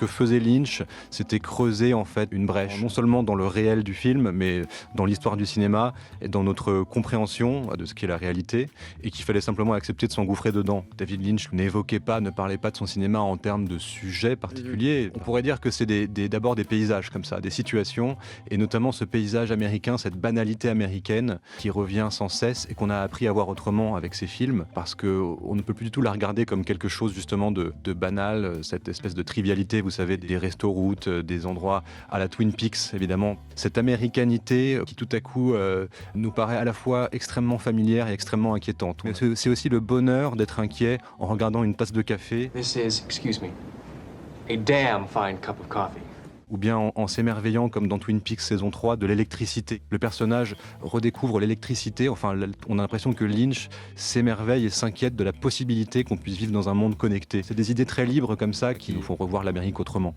que faisait Lynch, c'était creuser en fait une brèche, non seulement dans le réel du film, mais dans l'histoire du cinéma et dans notre compréhension de ce qu'est la réalité, et qu'il fallait simplement accepter de s'engouffrer dedans. David Lynch ne parlait pas de son cinéma en termes de sujets particuliers. On pourrait dire que c'est d'abord des paysages comme ça, des situations, et notamment ce paysage américain, cette banalité américaine qui revient sans cesse et qu'on a appris à voir autrement avec ces films, parce qu'on ne peut plus du tout la regarder comme quelque chose justement de banal, cette espèce de trivialité, vous savez, des restos-routes, des endroits à la Twin Peaks, évidemment. Cette américanité qui tout à coup nous paraît à la fois extrêmement familière et extrêmement inquiétante. C'est aussi le bonheur d'être inquiet en regardant une tasse de café. This is, excuse me, a damn fine cup of coffee. Ou bien en s'émerveillant, comme dans Twin Peaks saison 3, de l'électricité. Le personnage redécouvre l'électricité, enfin on a l'impression que Lynch s'émerveille et s'inquiète de la possibilité qu'on puisse vivre dans un monde connecté. C'est des idées très libres comme ça qui nous font revoir l'Amérique autrement.